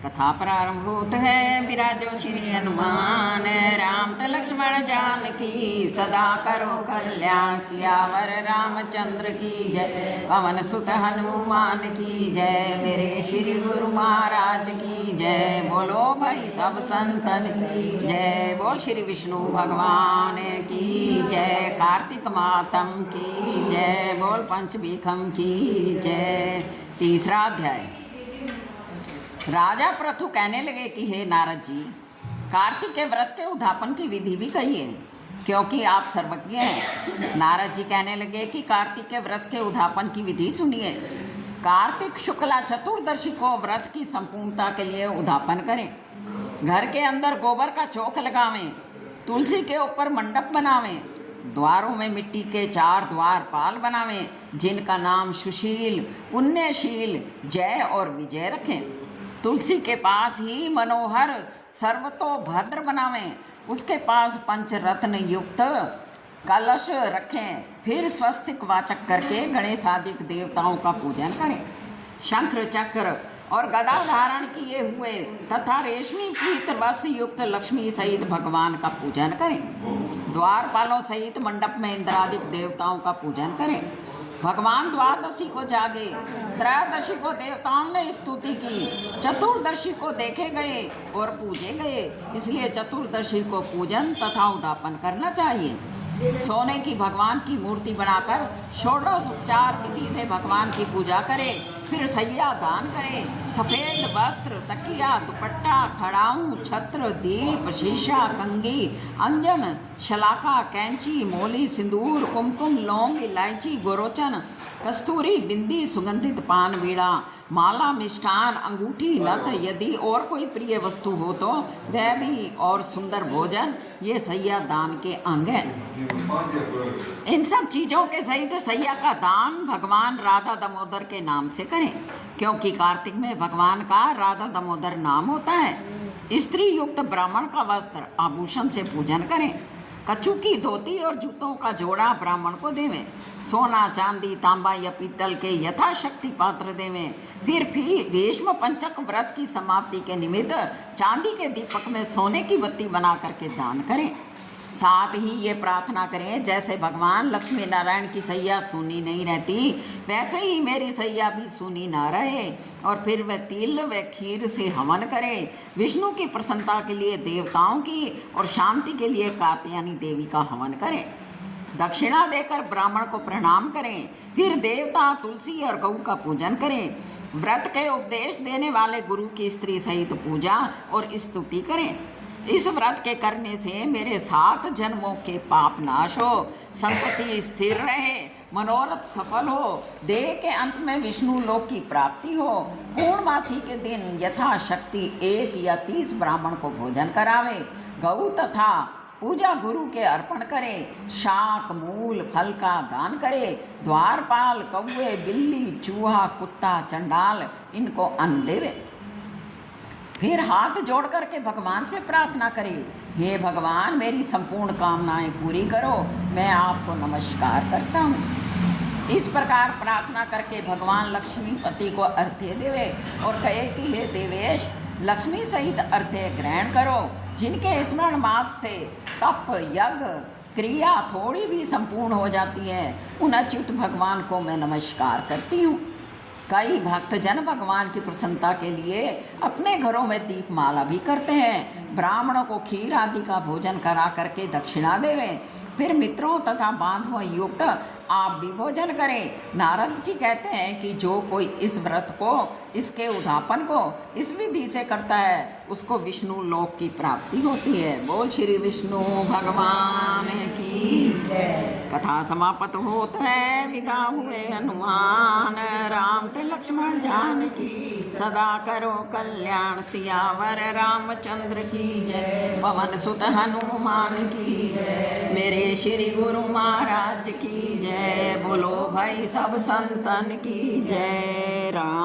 कथा प्रारंभ होत है। विराजो श्री हनुमान राम त लक्ष्मण जानकी, सदा करो कल्याण सियावर रामचंद्र की जय। पवन सुत हनुमान की जय, मेरे श्री गुरु महाराज की जय। बोलो भाई सब संतन की जय। बोल श्री विष्णु भगवान की जय, कार्तिक मातम की जय। बोल पंचबीखम की जय। तीसरा अध्याय। राजा प्रथु कहने लगे कि हे नारद जी, कार्तिक के व्रत के उद्यापन की विधि भी कहिए, क्योंकि आप सर्वज्ञ हैं। नारद जी कहने लगे कि कार्तिक के व्रत के उद्यापन की विधि सुनिए। कार्तिक शुक्ला चतुर्दशी को व्रत की संपूर्णता के लिए उद्यापन करें। घर के अंदर गोबर का चौक लगावें, तुलसी के ऊपर मंडप बनावें, द्वारों में मिट्टी के 4 द्वारपाल बनावें, जिनका नाम सुशील, पुण्यशील, जय और विजय रखें। तुलसी के पास ही मनोहर सर्वतोभद्र बनावें, उसके पास पंचरत्न युक्त कलश रखें। फिर स्वस्तिक वाचक करके गणेश आदि देवताओं का पूजन करें। शंख चक्र और गदा धारण किए हुए तथा रेशमी पीत रस युक्त लक्ष्मी सहित भगवान का पूजन करें। द्वारपालों सहित मंडप में इंद्रादिक देवताओं का पूजन करें। भगवान द्वादशी को जागे, त्रयोदशी को देवताओं ने स्तुति की, चतुर्दशी को देखे गए और पूजे गए, इसलिए चतुर्दशी को पूजन तथा उद्यापन करना चाहिए। सोने की भगवान की मूर्ति बनाकर षोडशोपचार विधि से भगवान की पूजा करें। फिर सैया दान करें। सफ़ेद वस्त्र, तकिया, दुपट्टा, खड़ाऊँ, छत्र, दीप, शीशा, कंगी, अंजन, शलाका, कैंची, मोली, सिंदूर, कुमकुम, लौंग, इलायची, गोरोचन, कस्तूरी, बिंदी, सुगंधित पान बीड़ा, माला, मिष्ठान, अंगूठी, नथ, यदि और कोई प्रिय वस्तु हो तो वह भी, और सुंदर भोजन, ये सैया दान के अंग हैं। इन सब चीज़ों के सहित सैया का दान भगवान राधा दामोदर के नाम से करें, क्योंकि कार्तिक में भगवान का राधा दामोदर नाम होता है। स्त्री युक्त ब्राह्मण का वस्त्र आभूषण से पूजन करें। कच्छू की धोती और जूतों का जोड़ा ब्राह्मण को देवें। सोना, चांदी, तांबा या पीतल के यथाशक्ति पात्र देवें। फिर भीष्म पंचक व्रत की समाप्ति के निमित्त चांदी के दीपक में सोने की बत्ती बना करके दान करें। साथ ही ये प्रार्थना करें, जैसे भगवान लक्ष्मी नारायण की सैया सूनी नहीं रहती, वैसे ही मेरी सैया भी सूनी ना रहे। और फिर वह तिल व खीर से हवन करें। विष्णु की प्रसन्नता के लिए देवताओं की और शांति के लिए कात्यायनी देवी का हवन करें। दक्षिणा देकर ब्राह्मण को प्रणाम करें। फिर देवता, तुलसी और गौ का पूजन करें। व्रत के उपदेश देने वाले गुरु की स्त्री सहित पूजा और स्तुति करें। इस व्रत के करने से मेरे 7 जन्मों के पाप नाश हो, संपत्ति स्थिर रहे, मनोरथ सफल हो, देह के अंत में विष्णु लोक की प्राप्ति हो। पूर्णमासी के दिन यथाशक्ति 1 या 30 ब्राह्मण को भोजन करावे। गौ तथा पूजा गुरु के अर्पण करें। शाक, मूल, फल का दान करें। द्वारपाल, कौवे, बिल्ली, चूहा, कुत्ता, चंडाल इनको अन्न देवे। फिर हाथ जोड़ करके भगवान से प्रार्थना करें, हे भगवान मेरी संपूर्ण कामनाएं पूरी करो, मैं आपको नमस्कार करता हूँ। इस प्रकार प्रार्थना करके भगवान लक्ष्मीपति को अर्घ्य देवे और कहे कि हे देवेश, लक्ष्मी सहित अर्घ्य ग्रहण करो। जिनके स्मरण मात्र से तप, यज्ञ, क्रिया थोड़ी भी संपूर्ण हो जाती है, उन अच्युत भगवान को मैं नमस्कार करती हूँ। कई भक्तजन भगवान की प्रसन्नता के लिए अपने घरों में दीपमाला भी करते हैं। ब्राह्मणों को खीर आदि का भोजन करा करके दक्षिणा देवें। फिर मित्रों तथा बांधवों युक्त आप भी भोजन करें। नारद जी कहते हैं कि जो कोई इस व्रत को, इसके उद्यापन को इस विधि से करता है, उसको विष्णु लोक की प्राप्ति होती है। बोल श्री विष्णु भगवान की जय। कथा समाप्त होत है। विदा हुए हनुमान राम ते लक्ष्मण जानकी, सदा करो कल्याण सियावर रामचंद्र की जय। पवन सुत हनुमान की जय, मेरे श्री गुरु महाराज की जय। बोलो भाई सब संतन की जय। राम।